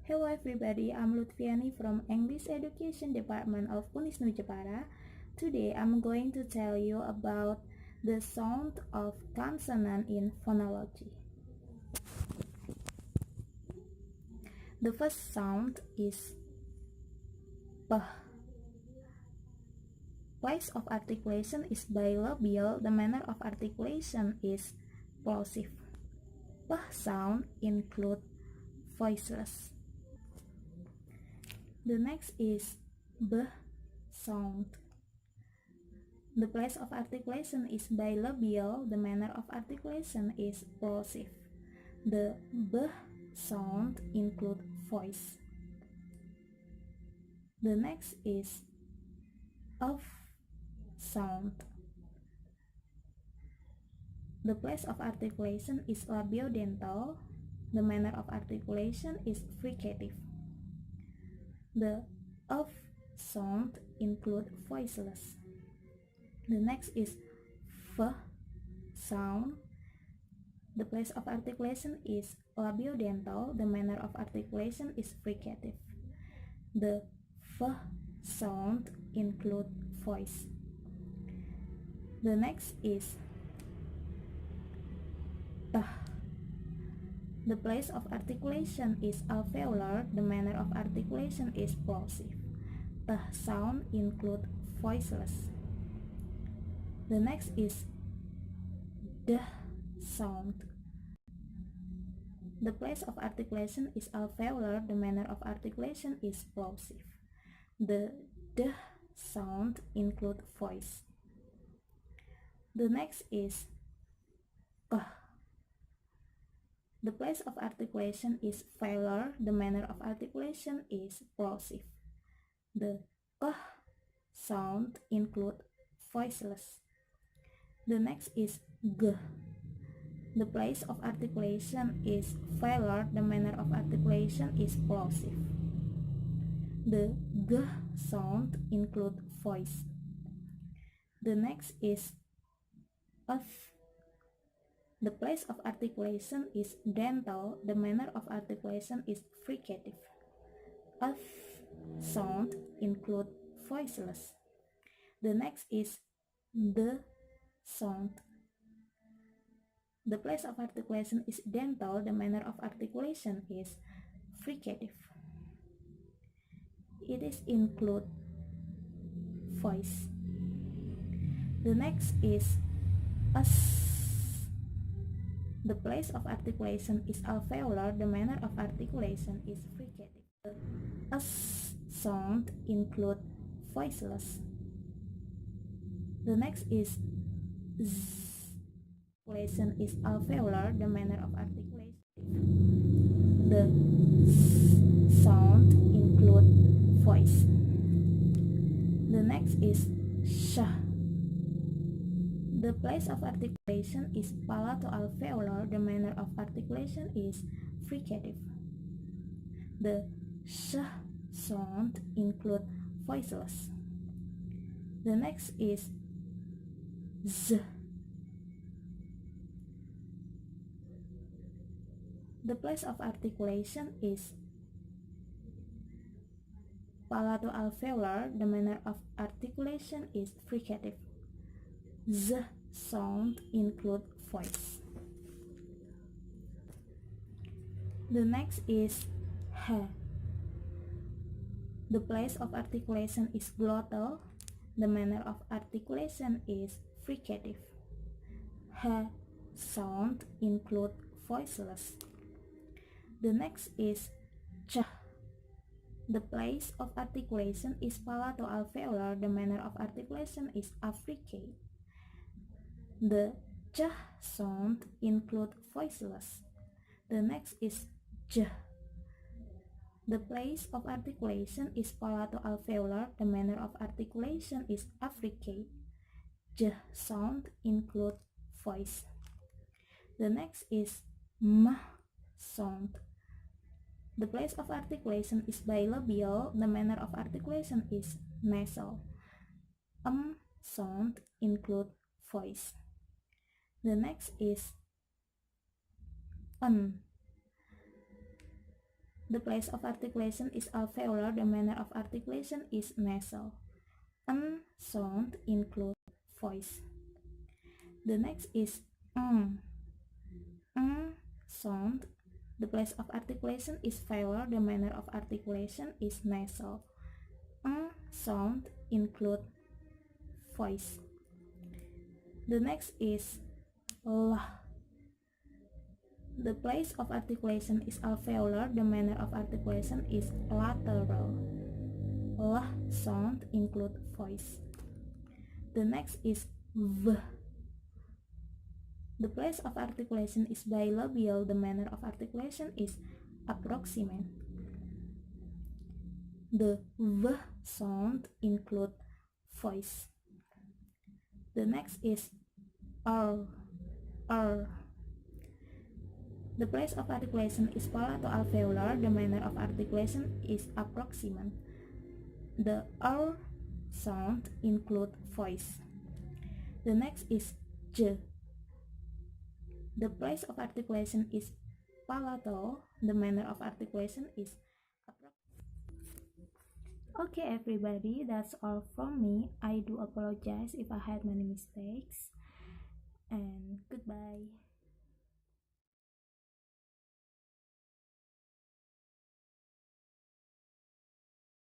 Hello everybody, I'm Luthfiani from English Education Department of UNISNU Jepara. Today I'm going to tell you about the sound of consonant in phonology. The first sound is P. Place of articulation is bilabial. The manner of articulation is plosive. P sound include voiceless. The next is B sound. The place of articulation is bilabial. The manner of articulation is plosive. The B sound include voice. The next is F sound. The place of articulation is labiodental. The manner of articulation is fricative. The F sound include voiceless. The next is V sound. The place of articulation is labiodental. The manner of articulation is fricative. The V sound include voice. The next is T. The place of articulation is alveolar. The manner of articulation is plosive. T sound include voiceless. The next is D sound. The place of articulation is alveolar. The manner of articulation is plosive. The D sound include voice. The next is K. The place of articulation is velar. The manner of articulation is plosive. The K sound include voiceless. The next is G. The place of articulation is velar. The manner of articulation is plosive. The G sound include voice. The next is F. The place of articulation is dental. The manner of articulation is fricative. F sound include voiceless. The next is D sound. The place of articulation is dental. The manner of articulation is fricative. It is include voice. The next is S. The place of articulation is alveolar. The manner of articulation is fricative. The S sound include voiceless. The next is Z. Articulation is alveolar. The manner of articulation. The S sound include voice. The next is SH. The place of articulation is palato-alveolar. The manner of articulation is fricative. The sh sound include voiceless. The next is Z. The place of articulation is palato-alveolar. The manner of articulation is fricative. Z sound include voice. The next is H. The place of articulation is glottal. The manner of articulation is fricative. H sound include voiceless. The next is Ch. The place of articulation is palato-alveolar. The manner of articulation is affricate. The Ch sound include voiceless. The next is J. The place of articulation is palato-alveolar. The manner of articulation is affricate. J sound include voice. The next is M sound. The place of articulation is bilabial. The manner of articulation is nasal. Sound include voice. The next is N. The place of articulation is alveolar. The manner of articulation is nasal. N sound include voice. The next is sound. The place of articulation is velar. The manner of articulation is nasal. Sound include voice. The next is l. The place of articulation is alveolar. The manner of articulation is lateral. L sound include voice. The next is v. The place of articulation is bilabial. The manner of articulation is approximant. The v sound include voice. The next is r. The place of articulation is palato-alveolar. The manner of articulation is approximant. The r sound include voice. The next is j. The place of articulation is palatal. The manner of articulation is Okay everybody, that's all from me. I do apologize if I had many mistakes, and goodbye.